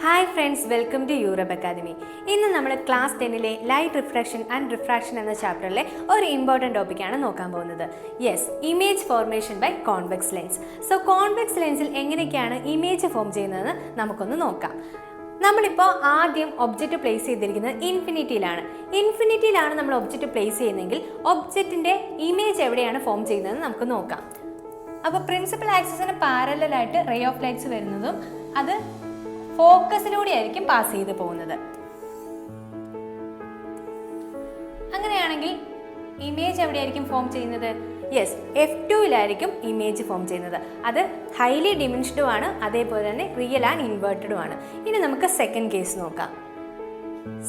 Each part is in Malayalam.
Hi friends, welcome to Europe academy. ഇന്ന് നമ്മൾ ക്ലാസ് 10-ലെ ലൈറ്റ് റിഫ്ലക്ഷൻ ആൻഡ് റിഫ്രാക്ഷൻ എന്ന ചാപ്റ്ററിലെ ഒരു ഇമ്പോർട്ടൻറ്റ് ടോപ്പിക്കാണ് നോക്കാൻ പോകുന്നത്. Yes, image formation by convex lens. So convex ലെൻസിൽ എങ്ങനെയൊക്കെയാണ് ഇമേജ് ഫോം ചെയ്യുന്നതെന്ന് നമുക്കൊന്ന് നോക്കാം. നമ്മളിപ്പോൾ ആദ്യം ഒബ്ജക്റ്റ് പ്ലേസ് ചെയ്തിരിക്കുന്നത് ഇൻഫിനിറ്റിയിലാണ് നമ്മൾ ഒബ്ജക്റ്റ് പ്ലേസ് ചെയ്യുന്നതെങ്കിൽ ഒബ്ജക്റ്റിൻ്റെ ഇമേജ് എവിടെയാണ് ഫോം ചെയ്യുന്നതെന്ന് നമുക്ക് നോക്കാം. അപ്പോൾ പ്രിൻസിപ്പൽ ആക്സിസിന് പാരലായിട്ട് റേ ഓഫ് ലൈറ്റ്സ് വരുന്നതും അത് ഫോക്കസിലൂടെ ആയിരിക്കും പാസ് ചെയ്ത് പോകുന്നത്. അങ്ങനെയാണെങ്കിൽ ഇമേജ് എവിടെയായിരിക്കും ഫോം ചെയ്യുന്നത്? യെസ്, F2-ലായിരിക്കും ഇമേജ് ഫോം ചെയ്യുന്നത്. അത് ഹൈലി ഡിമിൻഷ്ഡും ആണ്, അതേപോലെ തന്നെ റിയൽ ആൻഡ് ഇൻവേർട്ടഡും ആണ്. ഇനി നമുക്ക് സെക്കൻഡ് കേസ് നോക്കാം.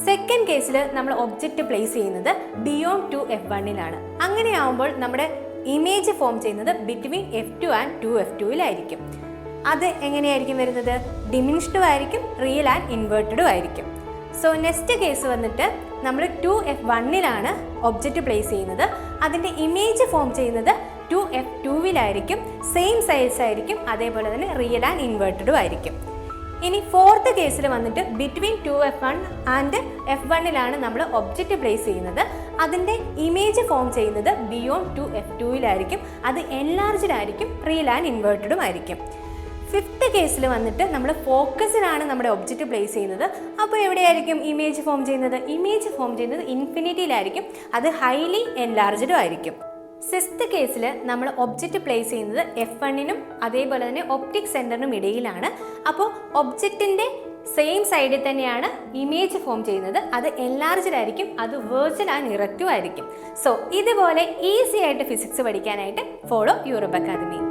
സെക്കൻഡ് കേസിൽ നമ്മൾ ഒബ്ജക്റ്റ് പ്ലേസ് ചെയ്യുന്നത് ബിയോണ്ട് 2F1-ലാണ്. അങ്ങനെയാവുമ്പോൾ നമ്മുടെ ഇമേജ് ഫോം ചെയ്യുന്നത് ബിറ്റ്വീൻ F2 ആൻഡ് 2F2-ലായിരിക്കും. അത് എങ്ങനെയായിരിക്കും വരുന്നത്? ഡിമിൻഷ്ഡും ആയിരിക്കും, റിയൽ ആൻഡ് ഇൻവേർട്ടഡും ആയിരിക്കും. സോ നെക്സ്റ്റ് കേസ് വന്നിട്ട് നമ്മൾ 2F1-ലാണ് ഒബ്ജക്റ്റ് പ്ലേസ് ചെയ്യുന്നത്. അതിൻ്റെ ഇമേജ് ഫോം ചെയ്യുന്നത് 2F2-ലായിരിക്കും, സെയിം സൈസ് ആയിരിക്കും, അതേപോലെ തന്നെ റിയൽ ആൻഡ് ഇൻവേർട്ടഡും ആയിരിക്കും. ഇനി ഫോർത്ത് കേസിൽ വന്നിട്ട് ബിറ്റ്വീൻ 2F1 ആൻഡ് F1-ലാണ് നമ്മൾ ഒബ്ജക്റ്റ് പ്ലേസ് ചെയ്യുന്നത്. അതിൻ്റെ ഇമേജ് ഫോം ചെയ്യുന്നത് ബിയോണ്ട് 2F2-ലായിരിക്കും, അത് എൻലാർജ്ഡ് റിയൽ ആൻഡ് ഇൻവേർട്ടഡും ആയിരിക്കും. ഫിഫ്ത്ത് കേസിൽ വന്നിട്ട് നമ്മൾ ഫോക്കസിലാണ് നമ്മുടെ ഒബ്ജക്റ്റ് പ്ലേസ് ചെയ്യുന്നത്. അപ്പോൾ എവിടെയായിരിക്കും ഇമേജ് ഫോം ചെയ്യുന്നത്? ഇമേജ് ഫോം ചെയ്യുന്നത് ഇൻഫിനിറ്റിയിലായിരിക്കും, അത് ഹൈലി എൻലാർജ്ഡും ആയിരിക്കും. സിക്സ്ത് കേസിൽ നമ്മൾ ഒബ്ജക്റ്റ് പ്ലേസ് ചെയ്യുന്നത് F1-നും അതേപോലെ തന്നെ ഒപ്റ്റിക് സെൻറ്ററിനും ഇടയിലാണ്. അപ്പോൾ ഒബ്ജക്റ്റിൻ്റെ സെയിം സൈഡിൽ തന്നെയാണ് ഇമേജ് ഫോം ചെയ്യുന്നത്, അത് എൻലാർജ്ഡ് ആയിരിക്കും, അത് വെർച്വൽ ആൻഡ് ഇറക്റ്റീവ് ആയിരിക്കും. സോ ഇതുപോലെ ഈസി ആയിട്ട് ഫിസിക്സ് പഠിക്കാനായിട്ട് ഫോളോ യൂറോപ്പ് അക്കാദമി.